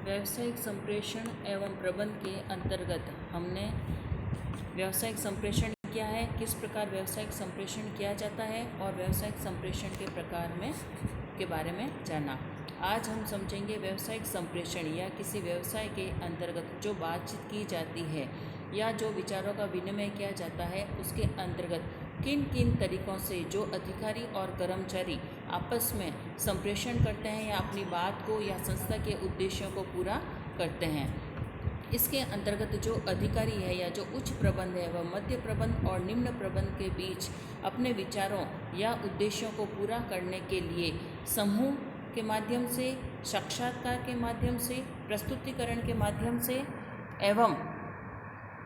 व्यावसायिक संप्रेषण एवं प्रबंध के अंतर्गत हमने व्यावसायिक संप्रेषण क्या है, किस प्रकार व्यावसायिक संप्रेषण किया जाता है और व्यावसायिक संप्रेषण के प्रकार में के बारे में जाना। आज हम समझेंगे व्यावसायिक संप्रेषण या किसी व्यवसाय के अंतर्गत जो बातचीत की जाती है या जो विचारों का विनिमय किया जाता है उसके अंतर्गत किन किन तरीक़ों से जो अधिकारी और कर्मचारी आपस में संप्रेषण करते हैं या अपनी बात को या संस्था के उद्देश्यों को पूरा करते हैं। इसके अंतर्गत जो अधिकारी है या जो उच्च प्रबंध है वह मध्य प्रबंध और निम्न प्रबंध के बीच अपने विचारों या उद्देश्यों को पूरा करने के लिए समूह के माध्यम से, साक्षात्कार के माध्यम से, प्रस्तुतिकरण के माध्यम से एवं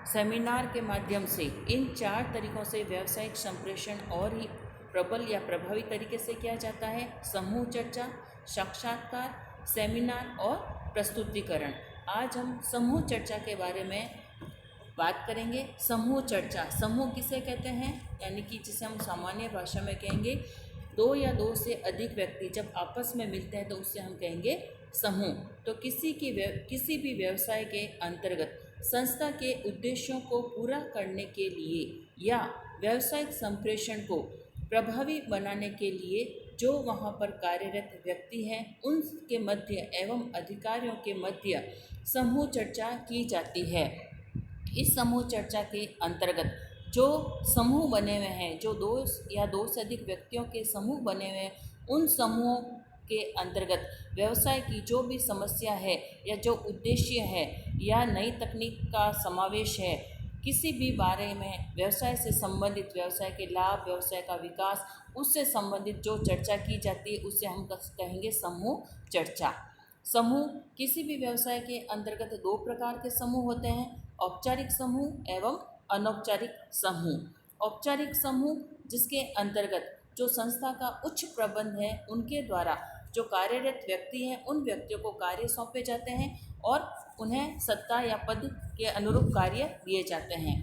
सेमिनार के माध्यम से, इन 4 तरीक़ों से व्यावसायिक संप्रेषण और ही प्रबल या प्रभावी तरीके से किया जाता है। समूह चर्चा, साक्षात्कार, सेमिनार और प्रस्तुतिकरण। आज हम समूह चर्चा के बारे में बात करेंगे। समूह चर्चा, समूह किसे कहते हैं, यानी कि जिसे हम सामान्य भाषा में कहेंगे 2 या 2 से अधिक व्यक्ति जब आपस में मिलते हैं तो उससे हम कहेंगे समूह। तो किसी भी व्यवसाय के अंतर्गत संस्था के उद्देश्यों को पूरा करने के लिए या व्यावसायिक संप्रेषण को प्रभावी बनाने के लिए जो वहाँ पर कार्यरत व्यक्ति हैं उनके मध्य एवं अधिकारियों के मध्य समूह चर्चा की जाती है। इस समूह चर्चा के अंतर्गत जो समूह बने हुए हैं, जो 2 या 2 से अधिक व्यक्तियों के समूह बने हुए हैं, उन समूहों के अंतर्गत व्यवसाय की जो भी समस्या है या जो उद्देश्य है या नई तकनीक का समावेश है, किसी भी बारे में व्यवसाय से संबंधित, व्यवसाय के लाभ, व्यवसाय का विकास, उससे संबंधित जो चर्चा की जाती है उसे हम कहेंगे समूह चर्चा। समूह किसी भी व्यवसाय के अंतर्गत 2 प्रकार के समूह होते हैं, औपचारिक समूह एवं अनौपचारिक समूह। औपचारिक समूह जिसके अंतर्गत जो संस्था का उच्च प्रबंध है उनके द्वारा जो कार्यरत व्यक्ति हैं उन व्यक्तियों को कार्य सौंपे जाते हैं और उन्हें सत्ता या पद के अनुरूप कार्य दिए जाते हैं।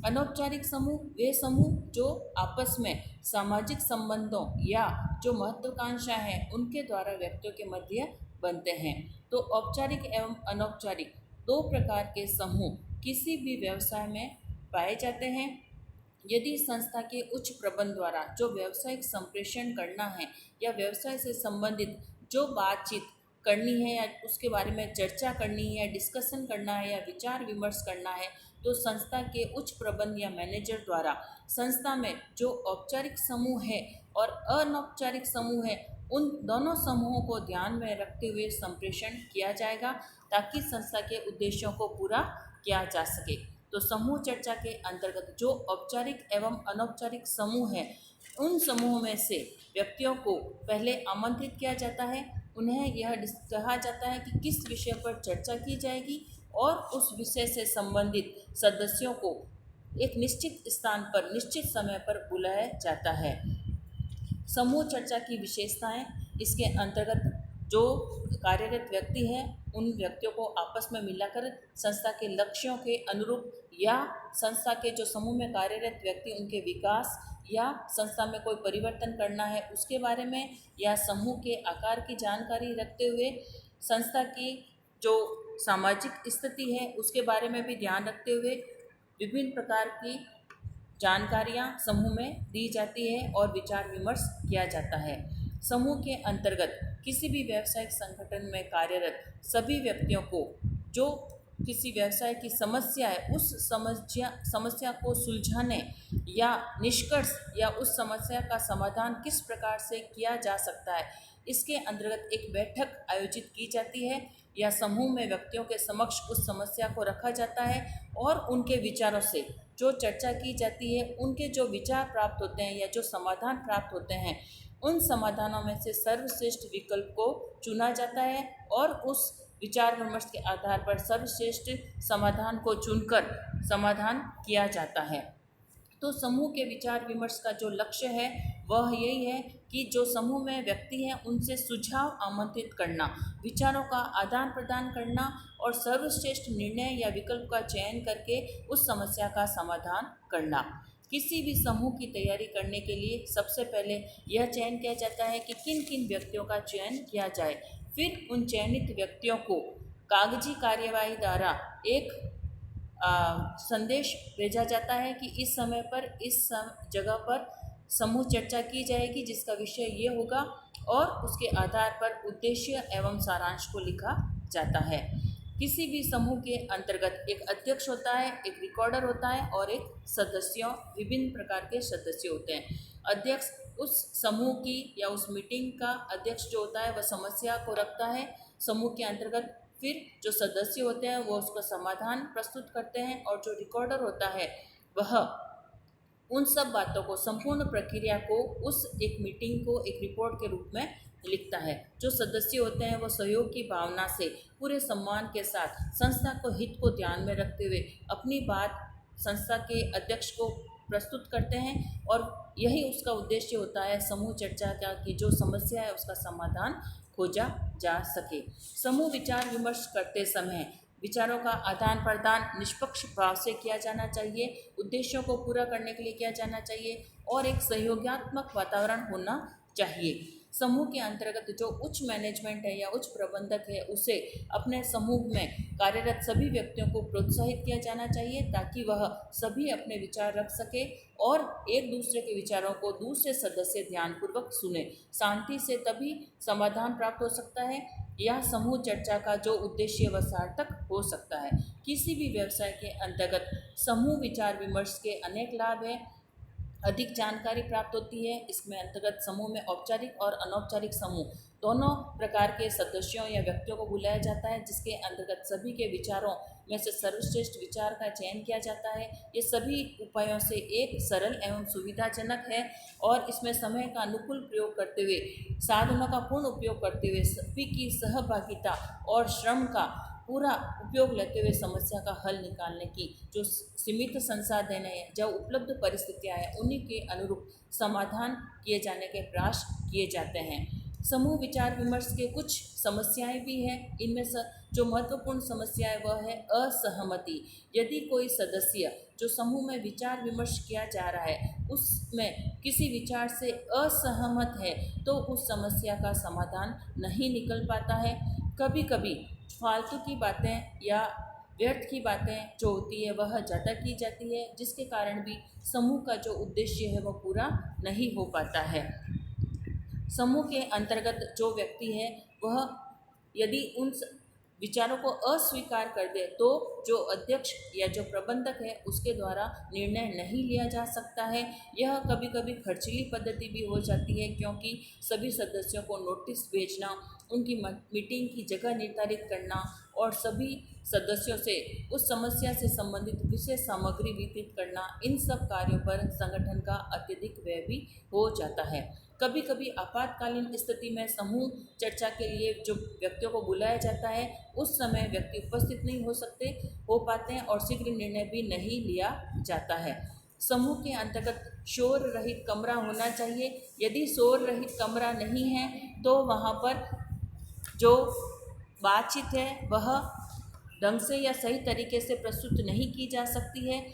अनौपचारिक समूह वे समूह जो आपस में सामाजिक संबंधों या जो महत्वाकांक्षा है उनके द्वारा व्यक्तियों के मध्य बनते हैं। तो औपचारिक एवं अनौपचारिक 2 प्रकार के समूह किसी भी व्यवसाय में पाए जाते हैं। यदि संस्था के उच्च प्रबंध द्वारा जो व्यावसायिक संप्रेषण करना है या व्यवसाय से संबंधित जो बातचीत करनी है या उसके बारे में चर्चा करनी है या डिस्कशन करना है या विचार विमर्श करना है, तो संस्था के उच्च प्रबंध या मैनेजर द्वारा संस्था में जो औपचारिक समूह है और अनौपचारिक समूह है उन दोनों समूहों को ध्यान में रखते हुए संप्रेषण किया जाएगा ताकि संस्था के उद्देश्यों को पूरा किया जा सके। तो समूह चर्चा के अंतर्गत जो औपचारिक एवं अनौपचारिक समूह है उन समूहों में से व्यक्तियों को पहले आमंत्रित किया जाता है, उन्हें यह कहा जाता है कि किस विषय पर चर्चा की जाएगी और उस विषय से संबंधित सदस्यों को एक निश्चित स्थान पर निश्चित समय पर बुलाया जाता है। समूह चर्चा की विशेषताएं, इसके अंतर्गत जो कार्यरत व्यक्ति हैं उन व्यक्तियों को आपस में मिलाकर संस्था के लक्ष्यों के अनुरूप या संस्था के जो समूह में कार्यरत व्यक्ति उनके विकास या संस्था में कोई परिवर्तन करना है उसके बारे में या समूह के आकार की जानकारी रखते हुए संस्था की जो सामाजिक स्थिति है उसके बारे में भी ध्यान रखते हुए विभिन्न प्रकार की जानकारियाँ समूह में दी जाती है और विचार विमर्श किया जाता है। समूह के अंतर्गत किसी भी व्यावसायिक संगठन में कार्यरत सभी व्यक्तियों को जो किसी व्यवसाय की समस्या है उस समस्या को सुलझाने या निष्कर्ष या उस समस्या का समाधान किस प्रकार से किया जा सकता है, इसके अंतर्गत एक बैठक आयोजित की जाती है या समूह में व्यक्तियों के समक्ष उस समस्या को रखा जाता है और उनके विचारों से जो चर्चा की जाती है, उनके जो विचार प्राप्त होते हैं या जो समाधान प्राप्त होते हैं, उन समाधानों में से सर्वश्रेष्ठ विकल्प को चुना जाता है और उस विचार विमर्श के आधार पर सर्वश्रेष्ठ समाधान को चुनकर समाधान किया जाता है। तो समूह के विचार विमर्श का जो लक्ष्य है वह यही है कि जो समूह में व्यक्ति हैं उनसे सुझाव आमंत्रित करना, विचारों का आदान प्रदान करना और सर्वश्रेष्ठ निर्णय या विकल्प का चयन करके उस समस्या का समाधान करना। किसी भी समूह की तैयारी करने के लिए सबसे पहले यह चयन किया जाता है कि किन किन व्यक्तियों का चयन किया जाए। फिर उन चयनित व्यक्तियों को कागजी कार्यवाही द्वारा एक संदेश भेजा जाता है कि इस समय पर जगह पर समूह चर्चा की जाएगी जिसका विषय ये होगा, और उसके आधार पर उद्देश्य एवं सारांश को लिखा जाता है। किसी भी समूह के अंतर्गत एक अध्यक्ष होता है, एक रिकॉर्डर होता है और एक सदस्य, विभिन्न प्रकार के सदस्य होते हैं। अध्यक्ष उस समूह की या उस मीटिंग का अध्यक्ष जो होता है वह समस्या को रखता है समूह के अंतर्गत, फिर जो सदस्य होते हैं वो उसका समाधान प्रस्तुत करते हैं, और जो रिकॉर्डर होता है वह उन सब बातों को, संपूर्ण प्रक्रिया को उस एक मीटिंग को एक रिपोर्ट के रूप में लिखता है। जो सदस्य होते हैं वो सहयोग की भावना से पूरे सम्मान के साथ संस्था को हित को ध्यान में रखते हुए अपनी बात संस्था के अध्यक्ष को प्रस्तुत करते हैं, और यही उसका उद्देश्य होता है समूह चर्चा का कि जो समस्या है उसका समाधान खोजा जा सके। समूह विचार विमर्श करते समय विचारों का आदान प्रदान निष्पक्ष भाव से किया जाना चाहिए, उद्देश्यों को पूरा करने के लिए किया जाना चाहिए, और एक सहयोगात्मक वातावरण होना चाहिए। समूह के अंतर्गत जो उच्च मैनेजमेंट है या उच्च प्रबंधक है उसे अपने समूह में कार्यरत सभी व्यक्तियों को प्रोत्साहित किया जाना चाहिए ताकि वह सभी अपने विचार रख सके और एक दूसरे के विचारों को दूसरे सदस्य ध्यानपूर्वक सुने। शांति से तभी समाधान प्राप्त हो सकता है या समूह चर्चा का जो उद्देश्य वह सार्थक हो सकता है। किसी भी व्यवसाय के अंतर्गत समूह विचार विमर्श के अनेक लाभ हैं, अधिक जानकारी प्राप्त होती है। इसमें अंतर्गत समूह में औपचारिक और अनौपचारिक समूह दोनों प्रकार के सदस्यों या व्यक्तियों को बुलाया जाता है, जिसके अंतर्गत सभी के विचारों में से सर्वश्रेष्ठ विचार का चयन किया जाता है। ये सभी उपायों से एक सरल एवं सुविधाजनक है और इसमें समय का अनुकूल प्रयोग करते हुए, साधनों का पूर्ण उपयोग करते हुए, सभी की सहभागिता और श्रम का पूरा उपयोग लेते हुए समस्या का हल निकालने की जो सीमित संसाधन है, जो उपलब्ध परिस्थितियां हैं, उन्हीं के अनुरूप समाधान किए जाने के प्रयास किए जाते हैं। समूह विचार विमर्श के कुछ समस्याएं भी हैं। इनमें से जो महत्वपूर्ण समस्या है वह है असहमति। यदि कोई सदस्य जो समूह में विचार विमर्श किया जा रहा है उसमें किसी विचार से असहमत है तो उस समस्या का समाधान नहीं निकल पाता है। कभी कभी फालतू की बातें या व्यर्थ की बातें जो होती है वह ज़्यादा की जाती है, जिसके कारण भी समूह का जो उद्देश्य है वह पूरा नहीं हो पाता है। समूह के अंतर्गत जो व्यक्ति है वह यदि उन विचारों को अस्वीकार कर दे तो जो अध्यक्ष या जो प्रबंधक है उसके द्वारा निर्णय नहीं लिया जा सकता है। यह कभी कभी खर्चीली पद्धति भी हो जाती है, क्योंकि सभी सदस्यों को नोटिस भेजना, उनकी मीटिंग की जगह निर्धारित करना और सभी सदस्यों से उस समस्या से संबंधित विशेष सामग्री वितरित करना, इन सब कार्यों पर संगठन का अत्यधिक व्यय भी हो जाता है। कभी कभी आपातकालीन स्थिति में समूह चर्चा के लिए जो व्यक्तियों को बुलाया जाता है उस समय व्यक्ति उपस्थित नहीं हो पाते हैं और शीघ्र निर्णय भी नहीं लिया जाता है। समूह के अंतर्गत शोर रहित कमरा होना चाहिए। यदि शोर रहित कमरा नहीं है तो वहाँ पर जो बातचीत है वह ढंग से या सही तरीके से प्रस्तुत नहीं की जा सकती है।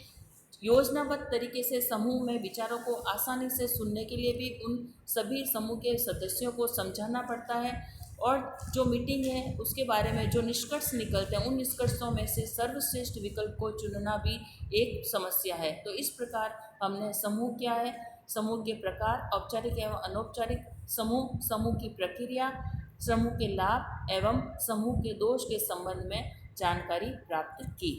योजनाबद्ध तरीके से समूह में विचारों को आसानी से सुनने के लिए भी उन सभी समूह के सदस्यों को समझाना पड़ता है, और जो मीटिंग है उसके बारे में जो निष्कर्ष निकलते हैं उन निष्कर्षों में से सर्वश्रेष्ठ विकल्प को चुनना भी एक समस्या है। तो इस प्रकार हमने समूह क्या है, समूह के प्रकार, औपचारिक एवं अनौपचारिक समूह, समूह की प्रक्रिया, समूह के लाभ एवं समूह के दोष के संबंध में जानकारी प्राप्त की।